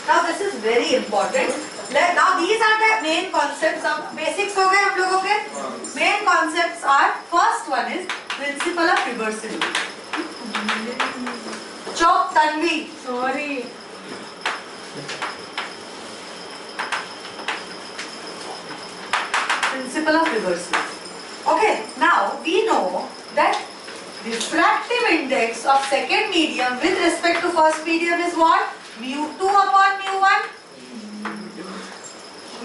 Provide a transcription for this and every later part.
Now this is very important. Now these are the main concepts of basics हो गए हम लोगों के. Main concepts are, first one is principle of reversibility. Chok Tanvi. Sorry. Principle of reversibility. Okay, now we know that refractive index of second medium with respect to first medium is what? mu2 upon mu1.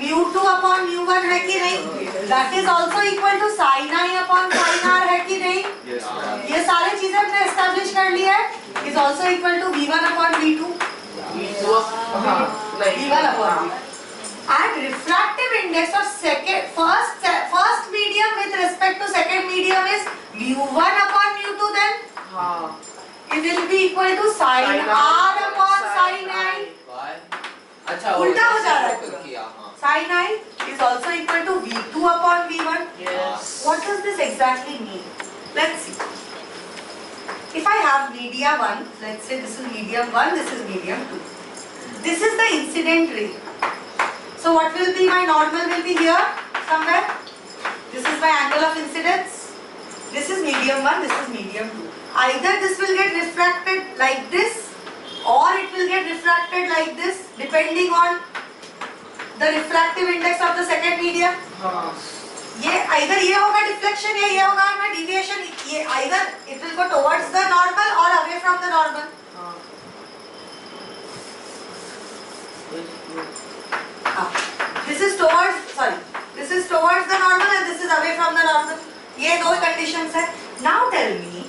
mu2 upon mu1 है कि नहीं? That is also equal to sin I upon sin r है कि नहीं? Yes, ma'am. ये सारी चीजें हमने establish कर ली है. Is also equal to v1 upon v2. v1 upon v2. And refractive index of first medium with respect to second medium is mu1 upon mu2, then it will be equal to sin r upon sin I. अच्छा उल्टा हो जा रहा है पूरा. पूरा. Sin I is also equal to v2 upon v1. Yes. What does this exactly mean? Let's see. If I have media 1, let's say this is medium 1, this is medium 2. This is the incident ray. So what will be my normal will be here somewhere. This is my angle of incidence. This is medium 1, this is medium 2. Either this will get refracted like this or it will get refracted like this depending on the refractive index of the second medium. ये either ये होगा deflection या ये होगा ना deviation. ये either it will go towards the normal or away from the normal. This is towards the normal and this is away from the normal. ये दो conditions है. Now tell me,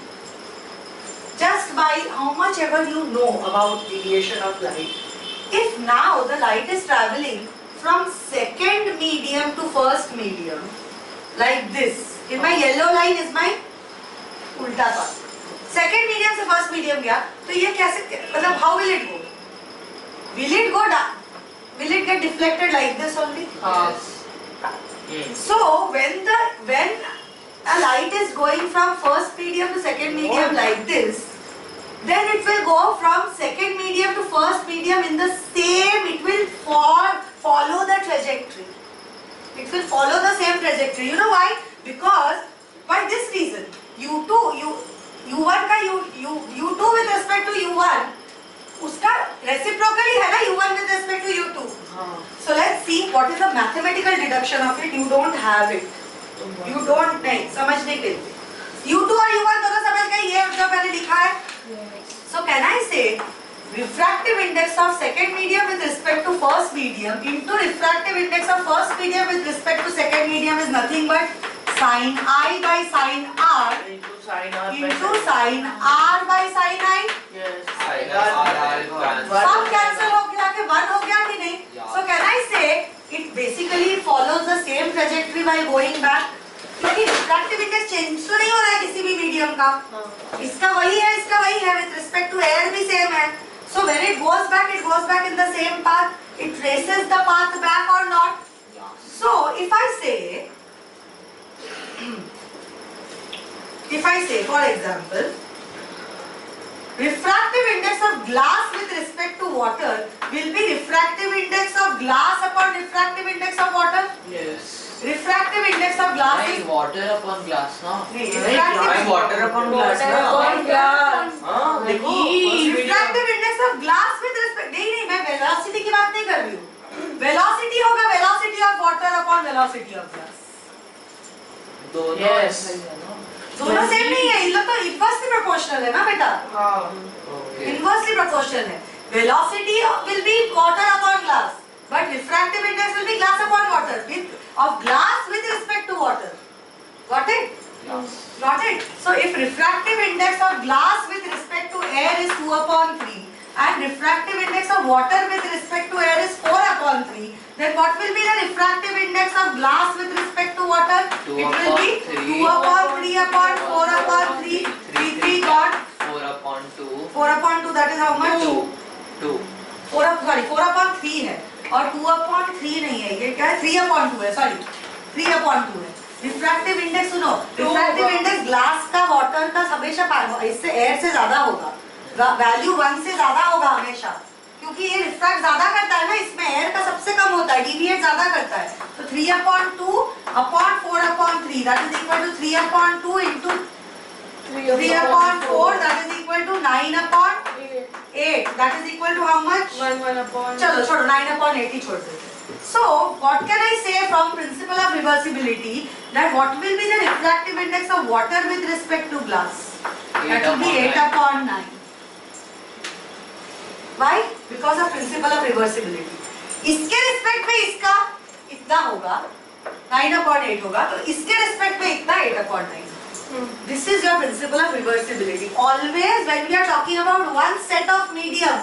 just by how much ever you know about deviation of light, if now the light is traveling from second medium to first medium like this, in my yellow line is my उल्टा path. Second medium से first medium गया, तो ये कैसे, मतलब how will it go? Will it go down? Will it get deflected like this only? So when a light is going from first medium to second medium like this, then it will go from second medium to first medium in the same, it will follow the trajectory. It will follow the same trajectory. You know why? Because by this reason, U1 का U2 with respect to U1, उसका reciprocally है ना U1 with respect to U2. So let's see what is the mathematical deduction of it. You don't have it. You don't नहीं समझने के लिए. U2 और U1 दोनों समझ गए ये जो मैंने लिखा है. So can I say refractive index of second medium with respect to first medium into refractive index of first medium with respect to second medium is nothing but sin I by sin R into sin R by sin I. Yes. सब cancel हो गया कि 1 हो गया कि नहीं? So can I say it basically follows the same trajectory while going back? क्योंकि refractive index change तो नहीं हो रहा है किसी भी medium का. इसका वही है with respect to air भी same है. So when it goes back in the same path. It traces the path back or not? So if I say for example, refractive index of glass with respect to water will be refractive index of glass upon refractive index of water. Yes. Refractive index of glass is water upon glass, no? refractive water upon glass, हाँ, refractive index of glass with respect, नहीं मैं velocity की बात नहीं कर रही हूँ. Velocity होगा velocity of water upon velocity of glass. Yes. दोनों सेम नहीं है. इन लोग तो inversely proportional है ना बेटा. Okay. Inversely proportional है. Velocity will be water upon glass, but refractive index will be glass upon water. Of glass with respect to water. Got it? Yes. Got it? So if refractive index of glass with respect to air is 2 upon 3 and refractive index of water with respect to air is 4 upon 3, then what will be the refractive index of glass with respect to water? It will be 2 upon 3 upon 4 upon 3. 3 got 4 upon 2. 4 upon 2, that is how much? 2. 4 upon 3 है और 2 upon 3 नहीं है. ये क्या है? 3 upon 2 है. Sorry, 3 upon 2 है. Refractive index सुनो, रिफ्रैक्टिव इंडेक्स ग्लास का वाटर का हमेशा इससे एयर से ज्यादा होगा. वैल्यू 1 से ज्यादा होगा हमेशा, क्योंकि ये रिफ्रैक्ट ज्यादा करता डिविएट ज्यादा करता है, तो 3/2 upon 4/3 that is equal to 3/2 into 3/4 that is equal to 9/8 that is equal to how much? 1/1 चलो छोड़ो 9/8 ही छोड़ देते. So what can I say from principle of reversibility, that what will be the refractive index of water with respect to glass? That will be 8/9. Why? Because of principle of reversibility. इसके respect में इसका इतना होगा 9/8 होगा, तो इसके respect में इतना 8/9. This is your principle of reversibility. Always when we are talking about one set of medium,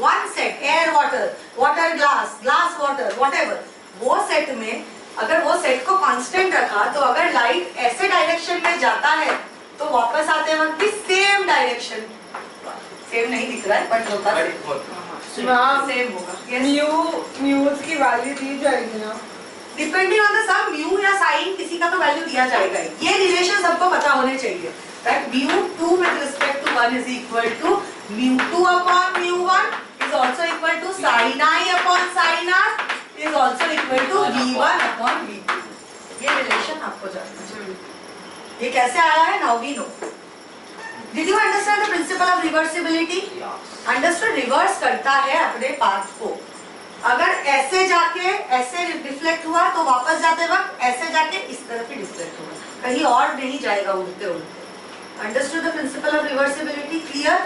one set, air water, water glass, glass water, whatever, वो सेट में अगर वो सेट को कांस्टेंट रखा, तो अगर लाइट ऐसे डायरेक्शन में जाता है तो वापस आते वक्त भी सेम डायरेक्शन, सेम नहीं दिख रहा है बट होता है सेम होगा. म्यूज की वैल्यू दी जाएगी ना, depending on the sum mu या साइन, किसी का तो वैल्यू दिया जाएगा. ये रिलेशन सबको पता होने चाहिए, that μ2 with respect to 1 is equal to μ2 upon μ1 is also equal to sin I upon sin R is also equal to v1 upon v2. ये रिलेशन आपको जानना चाहिए. ये कैसे आया है? Now we know. Did you understand the principle of reversibility? Understood. Reverse करता है अपने पाथ को. अगर ऐसे जाके ऐसे रिफ्लेक्ट हुआ तो वापस जाते वक्त ऐसे जाके इस तरफ ही रिफ्लेक्ट होगा, कहीं और नहीं जाएगा उड़ते उड़ते. Understood the principle of reversibility? Clear?